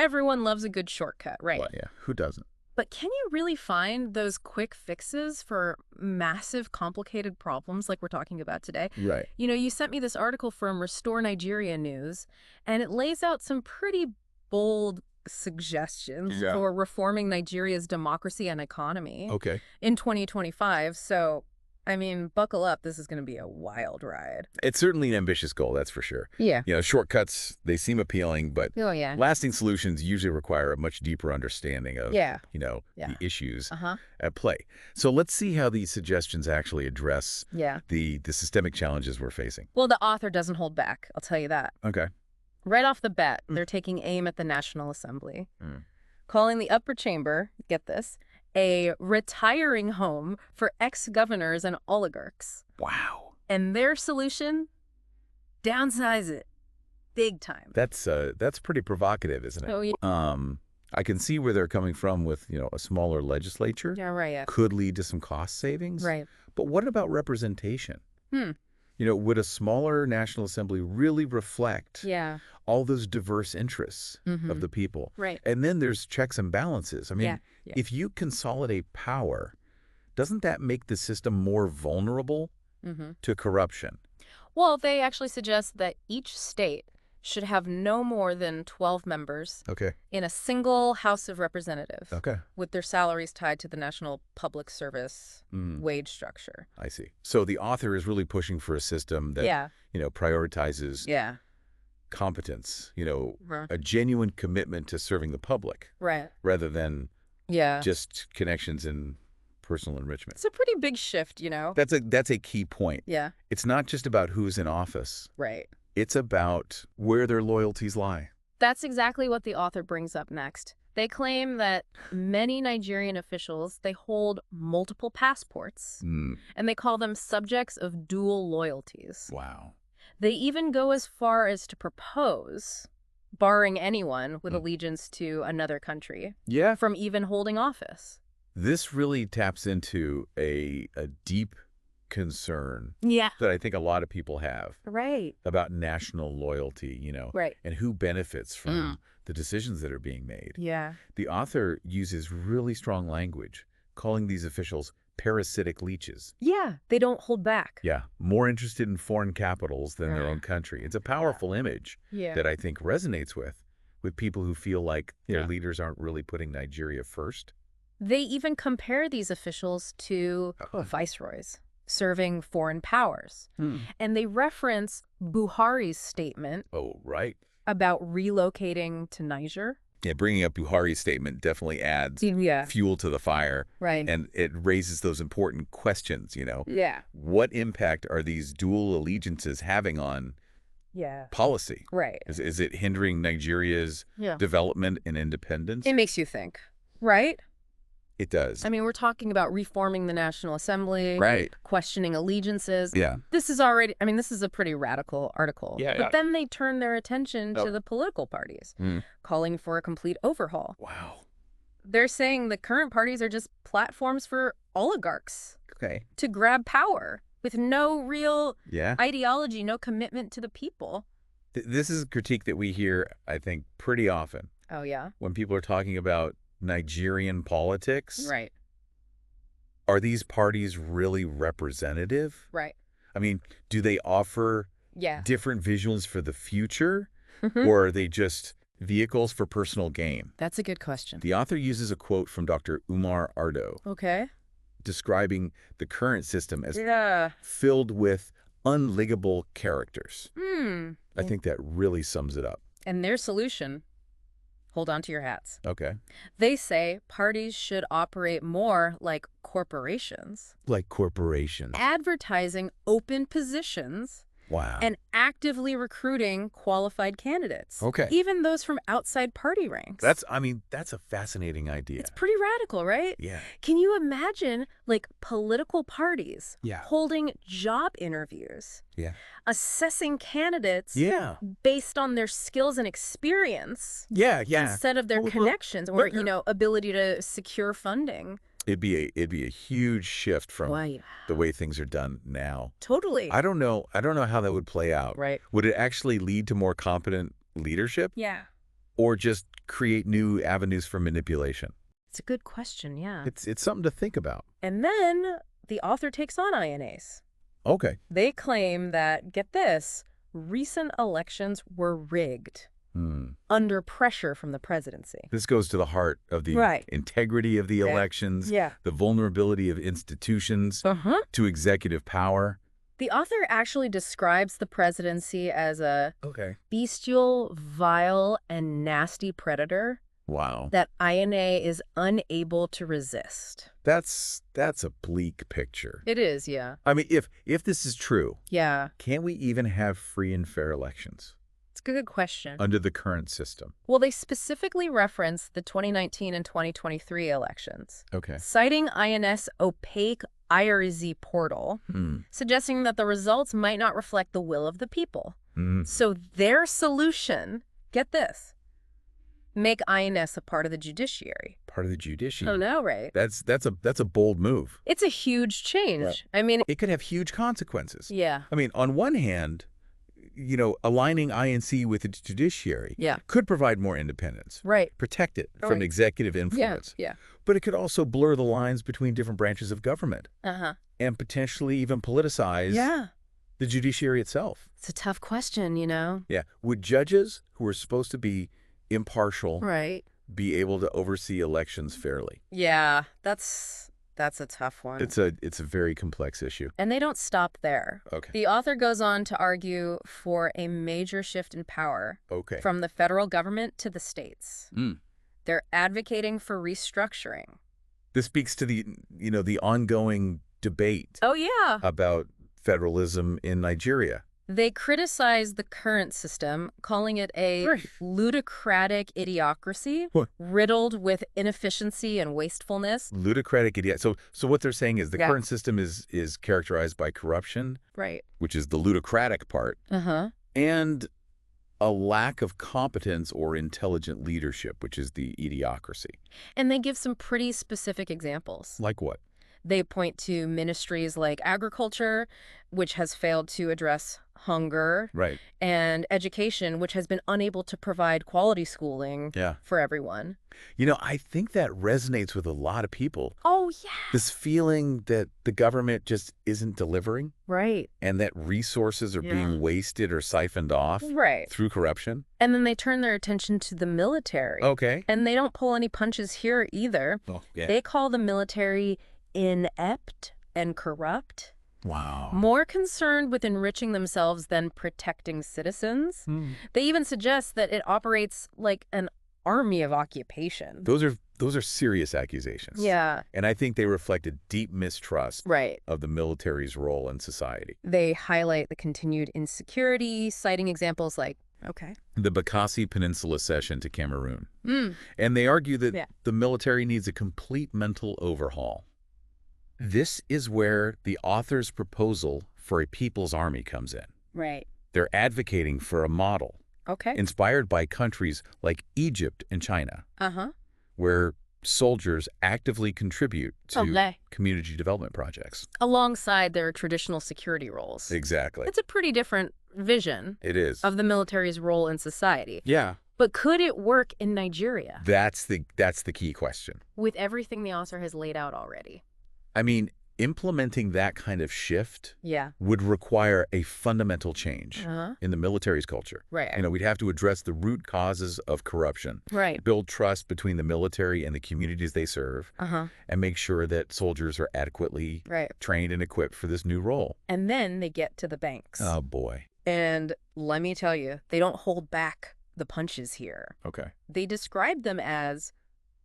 Everyone loves a good shortcut, right? Well, yeah, who doesn't? But can you really find those quick fixes for massive, complicated problems like we're talking about today? Right. You sent me this article from Restore Nigeria News, and it lays out some pretty bold suggestions Yeah. for reforming Nigeria's democracy and economy Okay. in 2025. So, buckle up. This is going to be a wild ride. It's certainly an ambitious goal, that's for sure. Yeah. Shortcuts, they seem appealing, but Oh, yeah. lasting solutions usually require a much deeper understanding of, Yeah. the Yeah. issues Uh-huh. at play. So let's see how these suggestions actually address Yeah. the systemic challenges we're facing. Well, the author doesn't hold back. I'll tell you that. Okay. Right off the bat, they're taking aim at the National Assembly, calling the upper chamber, get this, a retiring home for ex-governors and oligarchs. Wow. And their solution? Downsize it. Big time. That's pretty provocative, isn't it? Oh, yeah. I can see where they're coming from with, a smaller legislature. Yeah, right, yeah. Could lead to some cost savings. Right. But what about representation? Hmm. Would a smaller National Assembly really reflect Yeah. all those diverse interests of the people? Right. And then there's checks and balances. Yeah. If you consolidate power, doesn't that make the system more vulnerable to corruption? Well, they actually suggest that each state should have no more than 12 members Okay. in a single House of Representatives Okay. with their salaries tied to the National Public Service wage structure. I see. So the author is really pushing for a system that, Yeah. prioritizes Yeah. competence, Right. a genuine commitment to serving the public Right. rather than Yeah. just connections and personal enrichment. It's a pretty big shift, That's a key point. Yeah. It's not just about who's in office. Right. It's about where their loyalties lie. That's exactly what the author brings up next. They claim that many Nigerian officials, they hold multiple passports, and they call them subjects of dual loyalties. Wow. They even go as far as to propose barring anyone with allegiance to another country Yeah. from even holding office. This really taps into a deep concern Yeah. that I think a lot of people have Right. about national loyalty, Right. and who benefits from the decisions that are being made. Yeah. The author uses really strong language, calling these officials parasitic leeches. Yeah. They don't hold back. Yeah, more interested in foreign capitals than their own country. It's a powerful image Yeah. that I think resonates with people who feel like their Yeah. leaders aren't really putting Nigeria first. They even compare these officials to viceroys serving foreign powers. And they reference Buhari's statement Oh, right. about relocating to Niger. Yeah, bringing up Buhari's statement definitely adds Yeah. fuel to the fire, Right. and it raises those important questions, Yeah. What impact are these dual allegiances having on Yeah. policy? Right. Is it hindering Nigeria's Yeah. development and independence? It makes you think, right? It does. We're talking about reforming the National Assembly, Right. questioning allegiances. Yeah. This is a pretty radical article. Yeah, But yeah. then they turn their attention to the political parties, calling for a complete overhaul. Wow. They're saying the current parties are just platforms for oligarchs Okay. to grab power with no real Yeah. ideology, no commitment to the people. This is a critique that we hear, I think, pretty often Oh, yeah? when people are talking about Nigerian politics. Right. Are these parties really representative? Right. Do they offer Yeah. different visions for the future, Mhm. or are they just vehicles for personal gain? That's a good question. The author uses a quote from Dr. Umar Ardo, Okay. describing the current system as Yeah. filled with unliggable characters. Hmm. I think that really sums it up. And their solution, hold on to your hats. Okay. They say parties should operate more like corporations, Like corporations. advertising open positions Wow. and actively recruiting qualified candidates. Okay. Even those from outside party ranks. That's a fascinating idea. It's pretty radical, right? Yeah. Can you imagine, political parties Yeah. holding job interviews, Yeah. assessing candidates Yeah. based on their skills and experience Yeah. instead of their Well, connections or, ability to secure funding? It'd be a huge shift from Why? the way things are done now. Totally. I don't know how that would play out. Right. Would it actually lead to more competent leadership? Yeah. or just create new avenues for manipulation? It's a good question, yeah. It's something to think about. And then the author takes on INAs. Okay. They claim that, get this, recent elections were rigged under pressure from the presidency. This goes to the heart of the Right. integrity of the elections, the vulnerability of institutions to executive power. The author actually describes the presidency as a bestial, vile, and nasty predator Wow. that INA is unable to resist. That's a bleak picture. It is, yeah. I mean, if this is true, Yeah. can we even have free and fair elections It's a good question. under the current system? Well, they specifically reference the 2019 and 2023 elections, Okay. citing INS opaque IRZ portal, suggesting that the results might not reflect the will of the people. So their solution, get this, make INS a part of the judiciary. Part of the judiciary. Oh, no, right? That's a bold move. It's a huge change. Right. I mean, It could have huge consequences. yeah. I mean, on one hand, aligning INC with the judiciary Yeah. could provide more independence, Right. protect it Right. from executive influence. Yeah. But it could also blur the lines between different branches of government Uh-huh. and potentially even politicize Yeah. the judiciary itself. It's a tough question, you know? Yeah. Would judges who are supposed to be impartial Right. be able to oversee elections fairly? Yeah, that's a tough one. It's a very complex issue. And they don't stop there. Okay. The author goes on to argue for a major shift in power Okay. from the federal government to the states. Mm. They're advocating for restructuring. This speaks to the ongoing debate Oh, yeah. about federalism in Nigeria. They criticize the current system, calling it a ludocratic idiocracy What? riddled with inefficiency and wastefulness. Ludocratic idiot. So what they're saying is the Yeah. current system is characterized by corruption, Right. which is the ludocratic part, Uh-huh. and a lack of competence or intelligent leadership, which is the idiocracy. And they give some pretty specific examples. Like what? They point to ministries like agriculture, which has failed to address hunger, Right. and education, which has been unable to provide quality schooling Yeah. for everyone. I think that resonates with a lot of people. Oh, yeah. This feeling that the government just isn't delivering Right. and that resources are Yeah. being wasted or siphoned off Right. through corruption. And then they turn their attention to the military. Okay. And they don't pull any punches here either. Oh, yeah. They call the military inept and corrupt, Wow. more concerned with enriching themselves than protecting citizens. They even suggest that it operates like an army of occupation. Those are serious accusations. Yeah. And I think they reflect a deep mistrust Right. of the military's role in society. They highlight the continued insecurity, citing examples like, The Bakassi Peninsula cession to Cameroon. Mm. And they argue that Yeah. the military needs a complete mental overhaul. This is where the author's proposal for a people's army comes in. Right. They're advocating for a model Okay. inspired by countries like Egypt and China, Uh-huh. where soldiers actively contribute to Olé. community development projects. Alongside their traditional security roles. Exactly. It's a pretty different vision It is. of the military's role in society. Yeah. But could it work in Nigeria That's the key question. with everything the author has laid out already? I mean, implementing that kind of shift Yeah. would require a fundamental change Uh-huh. in the military's culture. Right. We'd have to address the root causes of corruption, Right. build trust between the military and the communities they serve, Uh-huh. and make sure that soldiers are adequately Right. trained and equipped for this new role. And then they get to the banks. Oh, boy. And let me tell you, they don't hold back the punches here. Okay. They describe them as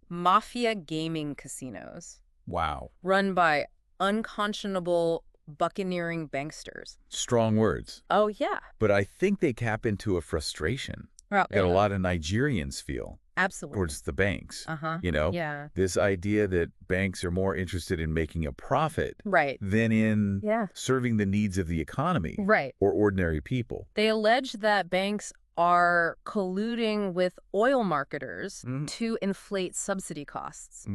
mafia gaming casinos Wow. run by unconscionable buccaneering banksters. Strong words. Oh, yeah. But I think they tap into a frustration that a lot of Nigerians feel Absolutely. towards the banks. Uh-huh. Yeah. This idea that banks are more interested in making a profit Right. than in Yeah. serving the needs of the economy Right. or ordinary people. They allege that banks are colluding with oil marketers to inflate subsidy costs,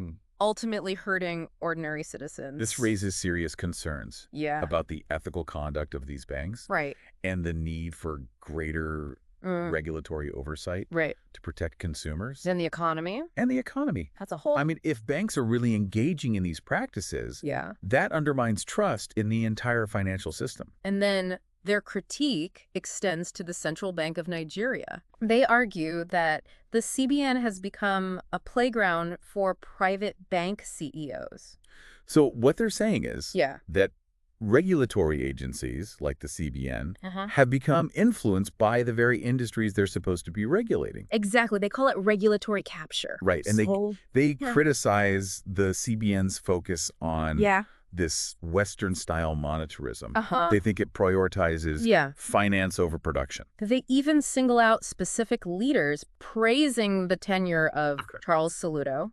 ultimately hurting ordinary citizens. This raises serious concerns Yeah. about the ethical conduct of these banks Right. and the need for greater regulatory oversight Right. to protect consumers Then the economy. and the economy. That's a whole... I mean, if banks are really engaging in these practices, Yeah. that undermines trust in the entire financial system. And then their critique extends to the Central Bank of Nigeria. They argue that the CBN has become a playground for private bank CEOs. So what they're saying is Yeah. that regulatory agencies like the CBN Uh-huh. have become influenced by the very industries they're supposed to be regulating. Exactly. They call it regulatory capture. Right. And they Yeah. criticize the CBN's focus on Yeah. this Western-style monetarism. Uh-huh. They think it prioritizes Yeah. finance over production. They even single out specific leaders praising the tenure of Charles Saludo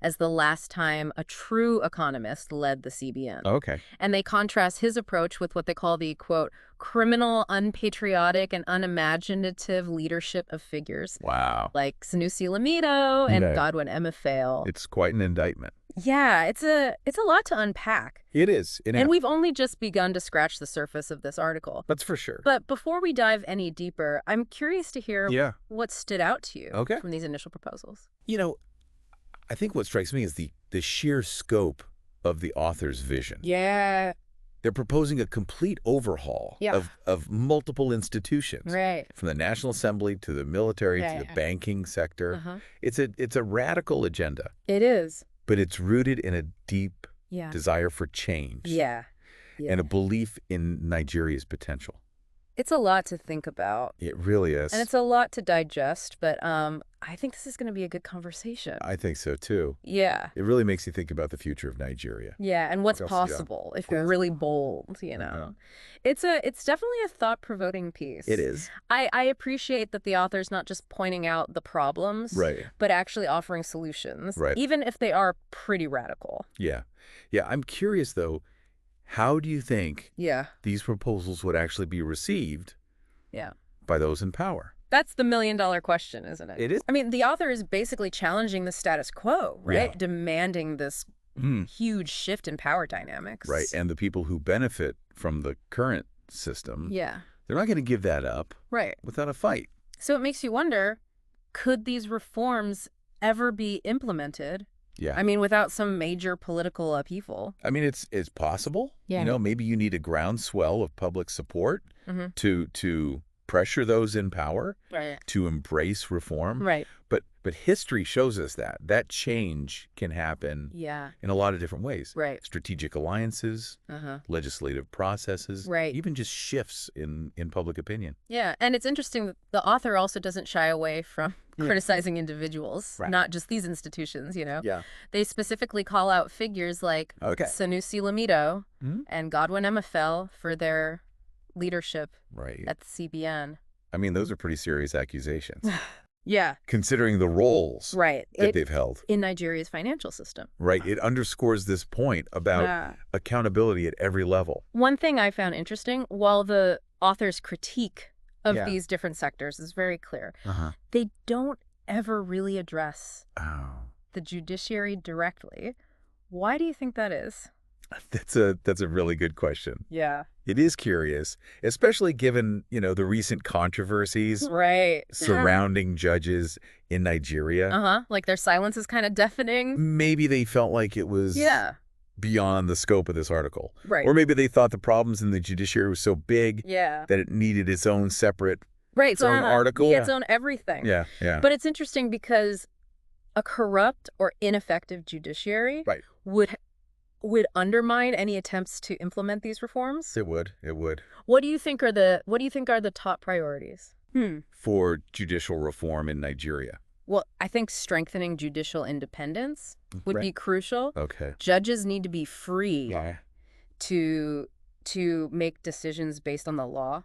as the last time a true economist led the CBN. Okay. And they contrast his approach with what they call the, quote, criminal, unpatriotic, and unimaginative leadership of figures Wow. like Sanusi Lamido and Right. Godwin Emefiele. It's quite an indictment. Yeah, it's a lot to unpack. It is. And we've only just begun to scratch the surface of this article. That's for sure. But before we dive any deeper, I'm curious to hear Yeah. what stood out to you Okay. from these initial proposals. You know, I think what strikes me is the sheer scope of the author's vision. Yeah. They're proposing a complete overhaul Yeah. of multiple institutions, Right. from the National Assembly to the military Yeah, to the yeah. banking sector. Uh-huh. It's a radical agenda, It is. but it's rooted in a deep Yeah. desire for change Yeah. and a belief in Nigeria's potential. It's a lot to think about. It really is. And it's a lot to digest, but I think this is going to be a good conversation. I think so, too. Yeah. It really makes you think about the future of Nigeria. Yeah, and what's What else you got? possible if we're really bold, you know. It's definitely a thought-provoking piece. It is. I appreciate that the author's not just pointing out the problems, Right. but actually offering solutions, Right. even if they are pretty radical. Yeah. Yeah, I'm curious, though, how do you think Yeah. these proposals would actually be received Yeah. by those in power? That's the million-dollar question, isn't it? It is. I mean, the author is basically challenging the status quo, right? Yeah. Demanding this huge shift in power dynamics. Right. And the people who benefit from the current system, Yeah. they're not going to give that up Right. without a fight. So it makes you wonder, could these reforms ever be implemented? Yeah. I mean, without some major political upheaval. I mean, it's possible. Yeah. You know, maybe you need a groundswell of public support Mhm. to pressure those in power Right. to embrace reform. Right. But history shows us that change can happen Yeah. in a lot of different ways. Right. Strategic alliances, Uh-huh. legislative processes, Right. even just shifts in public opinion. Yeah, and it's interesting that the author also doesn't shy away from criticizing individuals, Right. not just these institutions, you know. Yeah. They specifically call out figures like Okay. Sanusi Lamido Mhm. and Godwin Emefiele for their leadership Right. at the CBN. I mean, those are pretty serious accusations, Yeah, considering the roles right. that they've held. In Nigeria's financial system. Right. It underscores this point about accountability at every level. One thing I found interesting, while the author's critique of Yeah. these different sectors is very clear, Uh-huh. they don't ever really address Oh. the judiciary directly. Why do you think that is? That's a really good question. Yeah. It is curious, especially given, the recent controversies Right. surrounding judges in Nigeria. Uh-huh. Like their silence is kind of deafening. Maybe they felt like it was Yeah. beyond the scope of this article. Right. Or maybe they thought the problems in the judiciary were so big Yeah. that it needed its own separate Right. its own article. Yeah, its own everything. Yeah, yeah. But it's interesting because a corrupt or ineffective judiciary Right. would undermine any attempts to implement these reforms. It would. What do you think are the top priorities? For judicial reform in Nigeria. Well, I think strengthening judicial independence would be Right. crucial. Okay. Judges need to be free Yeah. to make decisions based on the law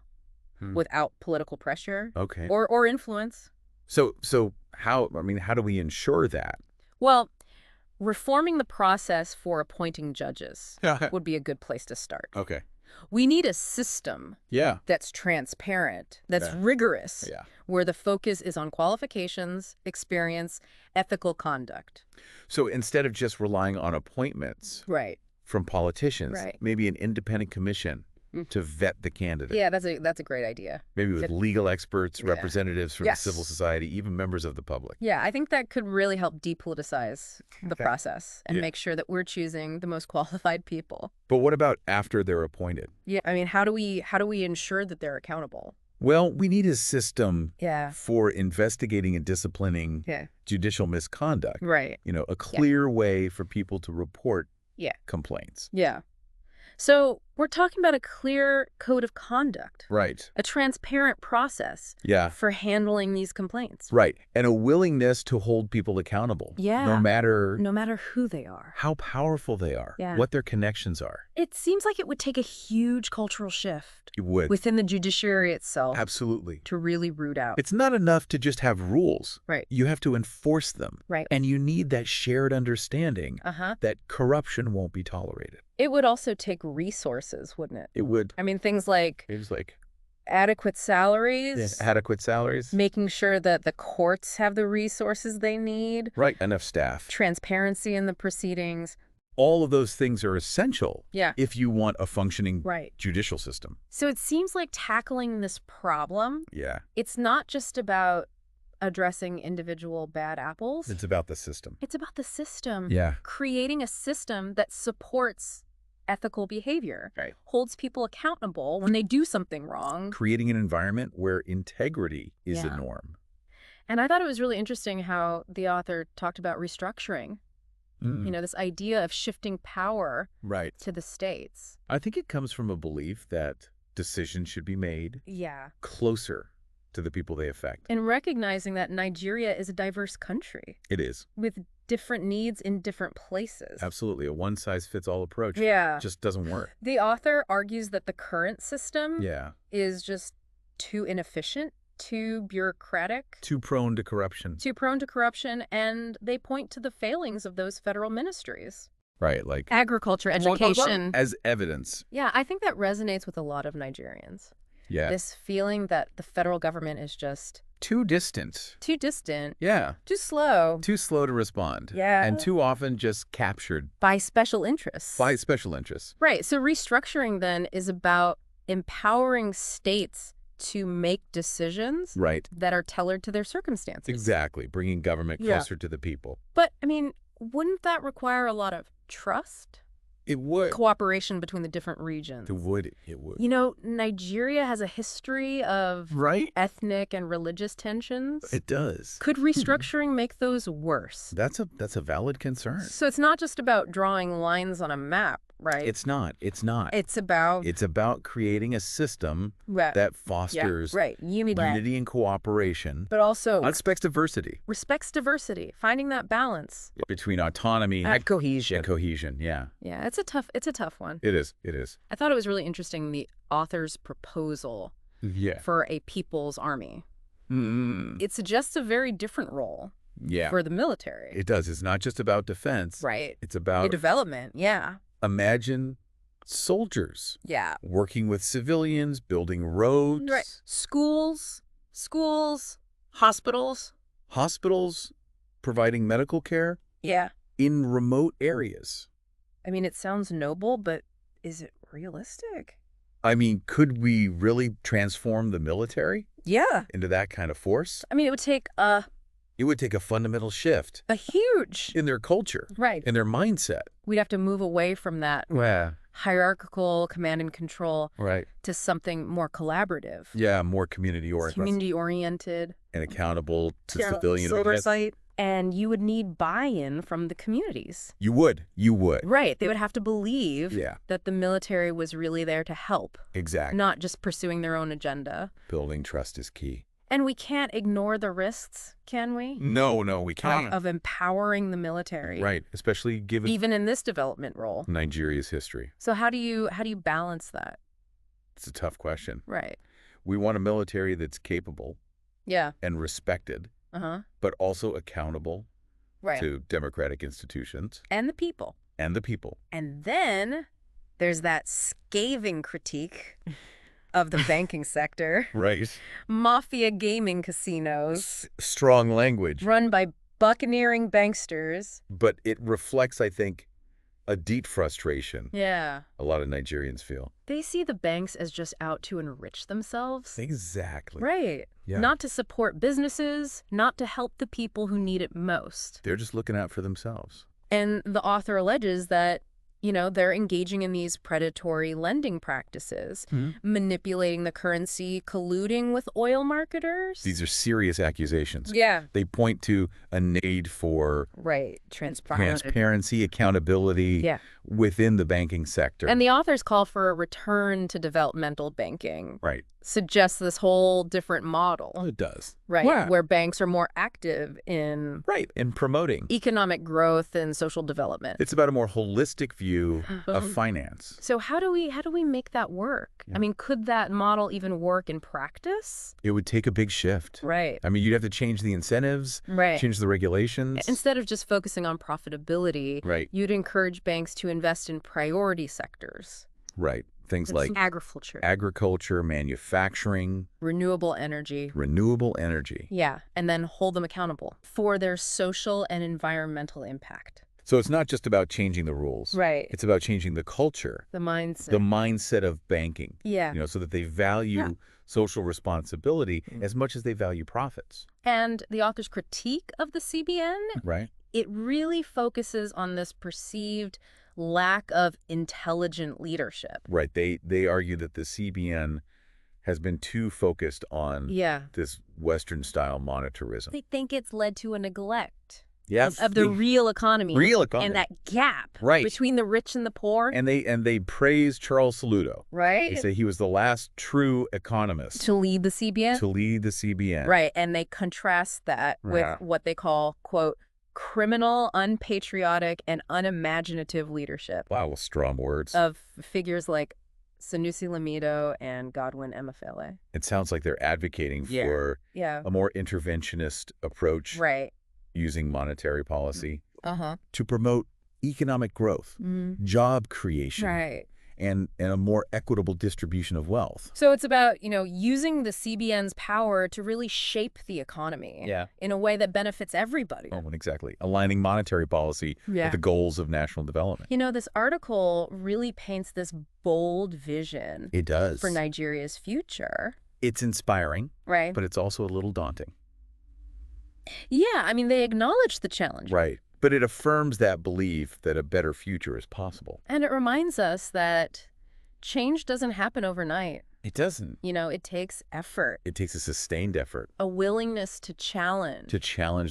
without political pressure Okay. or influence. So how do we ensure that? Well, reforming the process for appointing judges Yeah. would be a good place to start. Okay. We need a system Yeah. that's transparent, that's Yeah. rigorous, Yeah. where the focus is on qualifications, experience, ethical conduct. So instead of just relying on appointments Right. from politicians, Right. maybe an independent commission to vet the candidate. Yeah, that's a great idea. Maybe with Could- legal experts, Yeah. representatives from Yes. civil society, even members of the public. Yeah, I think that could really help depoliticize the Okay. process and Yeah. make sure that we're choosing the most qualified people. But what about after they're appointed? Yeah, I mean, how do we ensure that they're accountable? Well, we need a system Yeah. for investigating and disciplining Yeah. judicial misconduct. Right. You know, a clear way for people to report Yeah. complaints. Yeah. So we're talking about a clear code of conduct, Right. a transparent process Yeah. for handling these complaints, Right. And a willingness to hold people accountable. Yeah. No matter no matter who they are. how powerful they are, Yeah. what their connections are. It seems like it would take a huge cultural shift You would. within the judiciary itself Absolutely. to really root out. It's not enough to just have rules. Right. You have to enforce them. Right. And you need that shared understanding Uh-huh. that corruption won't be tolerated. It would also take resources, wouldn't it? It would. I mean, things like It's like adequate salaries, adequate salaries. making sure that the courts have the resources they need, Right. Enough staff. transparency in the proceedings. All of those things are essential Yeah. if you want a functioning Right. judicial system. So it seems like tackling this problem, Yeah. it's not just about addressing individual bad apples. It's about the system. It's about the system. Yeah. Creating a system that supports ethical behavior, Right. holds people accountable when they do something wrong. Creating an environment where integrity is the Yeah. norm. And I thought it was really interesting how the author talked about restructuring, you know, this idea of shifting power Right. to the states. I think it comes from a belief that decisions should be made Yeah. closer to the people they affect. And recognizing that Nigeria is a diverse country It is. with different needs in different places. Absolutely. A one-size-fits-all approach Yeah. just doesn't work. The author argues that the current system Yeah. is just too inefficient, too bureaucratic, Too prone to corruption. too prone to corruption, and they point to the failings of those federal ministries. Right. Like Agriculture, education. as evidence. Yeah, I think that resonates with a lot of Nigerians. Yeah. This feeling that the federal government is just Too distant. too distant, Yeah. too slow, Too slow to respond. Yeah. And too often just captured by special interests. by special interests. Right. So restructuring then is about empowering states to make decisions Right. that are tailored to their circumstances. Exactly. Bringing government Yeah. closer to the people. But, I mean, wouldn't that require a lot of trust? It would. Cooperation between the different regions? It would. It would. You know, Nigeria has a history of Right? ethnic and religious tensions. It does. Could restructuring make those worse? That's a valid concern. So it's not just about drawing lines on a map, right? It's not. It's not. It's about It's about creating a system right. that fosters right. unity and cooperation, But also respects diversity respects diversity, finding that balance. between autonomy And cohesion. and cohesion. Yeah, Yeah, it's a tough one. it is. It is. I thought it was really interesting, the author's proposal Yeah. for a people's army. Mm. It suggests a very different role Yeah. for the military. It does. It's not just about defense. Right. It's The about development, yeah. imagine soldiers Yeah. working with civilians, building roads, Right. Schools, hospitals. hospitals, providing medical care Yeah. in remote areas. I mean, it sounds noble, but is it realistic? I mean, could we really transform the military Yeah. into that kind of force? I mean, it would take a It would take a fundamental shift huge, in their culture, right. in their mindset. We'd have to move away from that Yeah. hierarchical command and control Right. to something more collaborative, Yeah, more community-oriented community-oriented, and accountable to civilian oversight. And you would need buy-in from the communities. You would. Right. They would have to believe Yeah, that the military was really there to help, exactly. not just pursuing their own agenda. Building trust is key. And we can't ignore the risks, can we? No, we can't. Of empowering the military, Right, especially given even in this development role. Nigeria's history. So how do you balance that? It's a tough question. Right. We want a military that's capable Yeah. and respected, Uh-huh. but also accountable Right. to democratic institutions And the people. and the people. And then there's that scathing critique of the banking sector. Right. Mafia gaming casinos Strong language. run by buccaneering banksters. But it reflects, I think, a deep frustration Yeah. a lot of Nigerians feel. They see the banks as just out to enrich themselves. Exactly. Right. Yeah. Not to support businesses, not to help the people who need it most. They're just looking out for themselves. And the author alleges that, they're engaging in these predatory lending practices, manipulating the currency, colluding with oil marketers. These are serious accusations. Yeah. They point to a need for Right. transparency, accountability Yeah. within the banking sector. And the authors call for a return to developmental banking. Right. Suggests this whole different model. Well, it does. Right. Yeah. Where banks are more active in Right. In promoting. economic growth and social development. It's about a more holistic view of finance. So how do we make that work? Yeah. I mean, could that model even work in practice? It would take a big shift. Right. I mean, you'd have to change the incentives, Right. change the regulations. Instead of just focusing on profitability, Right. you'd encourage banks to invest in priority sectors. Right. Things like agriculture, agriculture, manufacturing, renewable energy. renewable energy. Yeah, and then hold them accountable for their social and environmental impact. So it's not just about changing the rules. Right. It's about changing the culture, The mindset. the mindset of banking, Yeah. so that they value social responsibility as much as they value profits. And the author's critique of the CBN, Right. it really focuses on this perceived lack of intelligent leadership. Right. They argue that the CBN has been too focused on Yeah. this Western-style monetarism. They think it's led to a neglect Yes. of the real economy. real economy. And that gap Right. between the rich and the poor. And they praise Charles Saludo. Right. They say he was the last true economist To lead the CBN. to lead the CBN. Right. And they contrast that with Yeah. what they call, quote, criminal, unpatriotic, and unimaginative leadership Wow, strong words. of figures like Sanusi Lamido and Godwin Emefiele. It sounds like they're advocating Yeah. for Yeah. a more interventionist approach Right. using monetary policy Uh-huh. to promote economic growth, job creation, Right. and a more equitable distribution of wealth. So it's about, using the CBN's power to really shape the economy in a way that benefits everybody. Oh, exactly. Aligning monetary policy with the goals of national development. This article really paints this bold vision It does. for Nigeria's future. It's inspiring, Right. but it's also a little daunting. Yeah, I mean, they acknowledge the challenge. Right. But it affirms that belief that a better future is possible. And it reminds us that change doesn't happen overnight. It doesn't. It takes effort, It takes a sustained effort a willingness to challenge.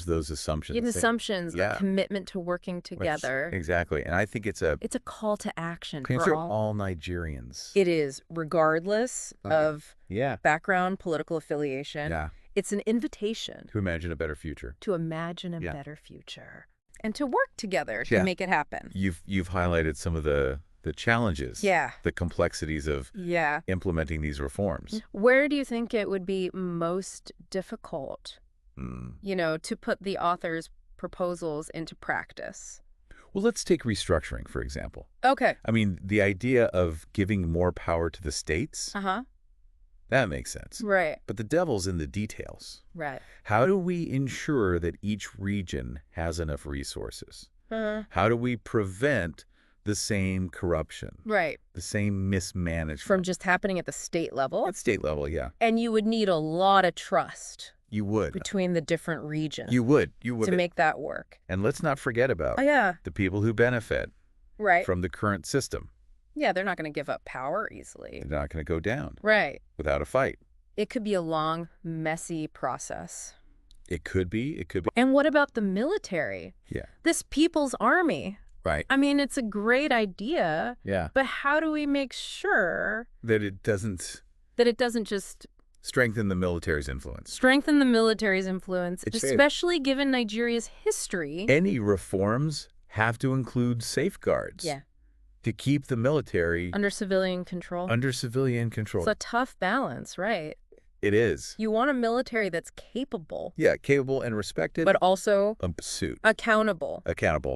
those assumptions. Assumptions, Yeah. a commitment to working Right. together. Exactly. And I think it's a It's a call to action for for all. all Nigerians. It is, regardless of Yeah. background, political affiliation. Yeah. It's an invitation To imagine a better future. to imagine a Yeah. better future and to work together to Yeah. make it happen. You've highlighted some of the challenges. Yeah. The complexities of Yeah. implementing these reforms. Where do you think it would be most difficult, Hmm. to put the author's proposals into practice? Well, let's take restructuring, for example. Okay. I mean, the idea of giving more power to the states, Uh-huh. that makes sense. Right. But the devil's in the details. Right. How do we ensure that each region has enough resources? How do we prevent the same corruption, Right. the same mismanagement? From just happening at the state level. At state level, yeah. And you would need a lot of trust You would. between the different regions You would. to make that work. And let's not forget about Oh, yeah. the people who benefit Right. from the current system. Yeah, they're not going to give up power easily. They're not going to go down Right. without a fight. It could be a long, messy process. It could be. It could be. And what about the military? Yeah. This People's Army. Right. I mean, it's a great idea, Yeah. but how do we make sure That it doesn't that it doesn't just strengthen the military's influence. strengthen the military's influence, It's fair. especially given Nigeria's history? Any reforms have to include safeguards. Yeah. To keep the military Under civilian control. under civilian control. It's a tough balance, right? It is. You want a military that's capable, Yeah, capable and respected. but also Suit. accountable. Accountable.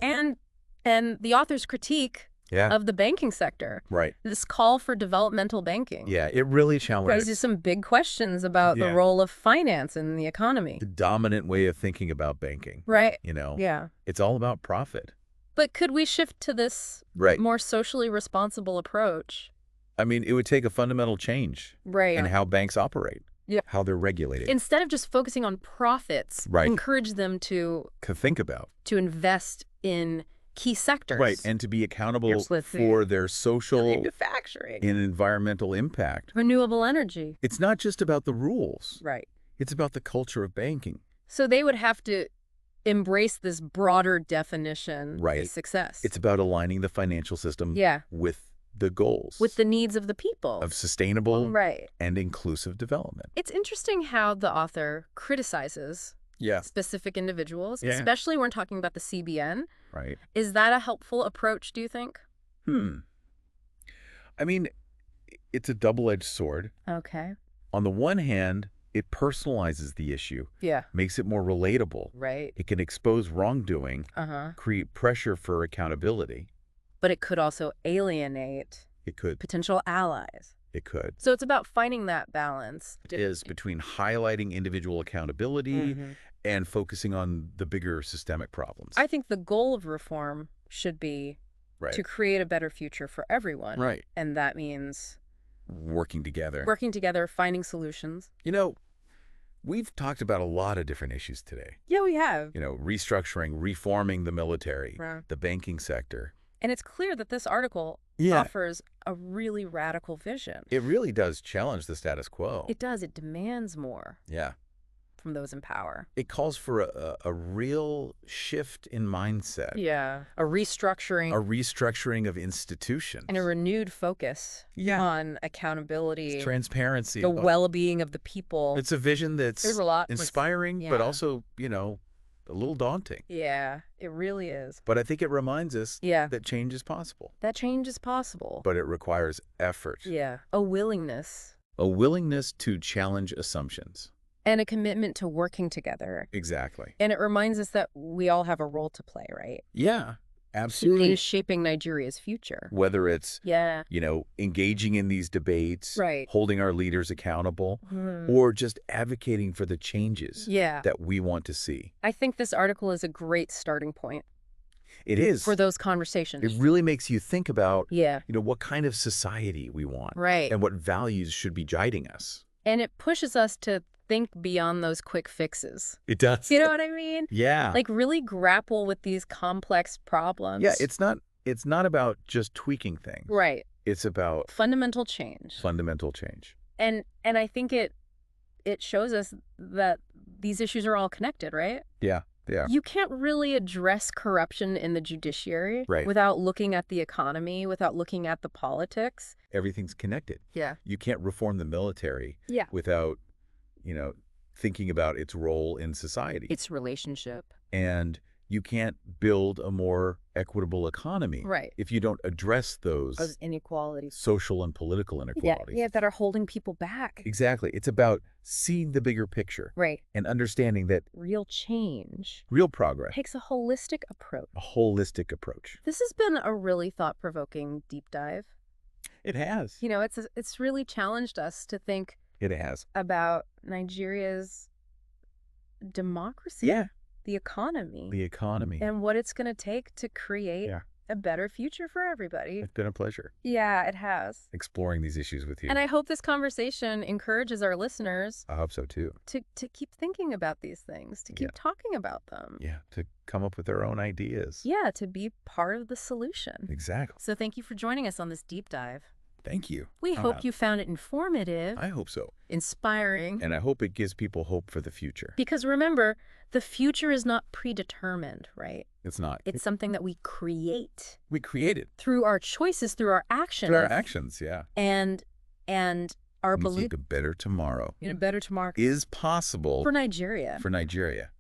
And the author's critique Yeah. of the banking sector, Right. this call for developmental banking, Yeah, it really challenges raises some big questions about Yeah. the role of finance in the economy. the dominant way of thinking about banking. Right. You know, Yeah. it's all about profit. But could we shift to this Right. more socially responsible approach? I mean, it would take a fundamental change Right. in how banks operate, Yeah. how they're regulated. Instead of just focusing on profits, Right. encourage them to Think about. invest in key sectors. Right, and to be accountable Yes, let's see. for their social Manufacturing. and environmental impact. Renewable energy. It's not just about the rules. Right. It's about the culture of banking. So they would have to embrace this broader definition Right. of success. It's about aligning the financial system Yeah. with the goals With the needs of the people. of sustainable Right. and inclusive development. It's interesting how the author criticizes Yeah. specific individuals, Yeah. especially when talking about the CBN. Right. Is that a helpful approach, do you think? I mean, it's a double-edged sword. Okay. On the one hand, it personalizes the issue, Yeah. makes it more relatable. Right. It can expose wrongdoing, Uh-huh. create pressure for accountability. But it could also alienate It could. potential allies. It could. So it's about finding that balance. It is between highlighting individual accountability Mhm. and focusing on the bigger systemic problems. I think the goal of reform should be Right. to create a better future for everyone. Right. And that means Working together. working together, finding solutions. You know, we've talked about a lot of different issues today. Yeah, we have. You know, restructuring, reforming the military, Right. the banking sector. And it's clear that this article Yeah. offers a really radical vision. It really does challenge the status quo. It does. It demands more Yeah. from those in power. It calls for a real shift in mindset, Yeah. A restructuring a restructuring of institutions, and a renewed focus on accountability, transparency. the well-being of the people. It's a vision that's There's a lot. inspiring, Yeah. but also, a little daunting. Yeah, it really is. But I think it reminds us Yeah. that change is possible, That change is possible. but it requires effort, Yeah. A willingness a willingness to challenge assumptions. and a commitment to working together. Exactly. And it reminds us that we all have a role to play, right? Yeah, In absolutely. shaping Nigeria's future. Whether it's, Yeah. engaging in these debates, Right. holding our leaders accountable, Mhm. or just advocating for the changes Yeah. that we want to see. I think this article is a great starting point It is. for those conversations. It really makes you think about, Yeah. what kind of society we want Right. and what values should be guiding us. And it pushes us to think beyond those quick fixes. It does. You know what I mean? Yeah. Like really grapple with these complex problems. Yeah, it's not about just tweaking things. right. It's about Fundamental change. fundamental change. And I think it shows us that these issues are all connected, right? Yeah. Yeah. You can't really address corruption in the judiciary Right. without looking at the economy, without looking at the politics. Everything's connected. Yeah. You can't reform the military Yeah. without, thinking about its role in society. Its relationship. And you can't build a more equitable economy Right. if you don't address those Those inequalities. social and political Yeah, inequalities. yeah, that are holding people back. Exactly. It's about seeing the bigger picture Right. and understanding that Real change real progress, takes a holistic approach. a holistic approach. This has been a really thought-provoking deep dive. It has. You know, it's really challenged us to think It has. about Nigeria's democracy, Yeah. the economy, The economy. and what it's going to take to create Yeah. a better future for everybody. It's been a pleasure Yeah, it has. exploring these issues with you. And I hope this conversation encourages our listeners I hope so too. to keep thinking about these things, to keep Yeah. talking about them. Yeah. To come up with their own ideas. Yeah, to be part of the solution. Exactly. So thank you for joining us on this deep dive. Thank you. We Oh, hope you found it informative, I hope so. inspiring, And I hope it gives people hope for the future. because remember, the future is not predetermined, right? It's not. It's something that we create We created through our choices, through our actions, through our actions. Yeah. and our We belief seek a better tomorrow in a better tomorrow is possible for Nigeria. for Nigeria.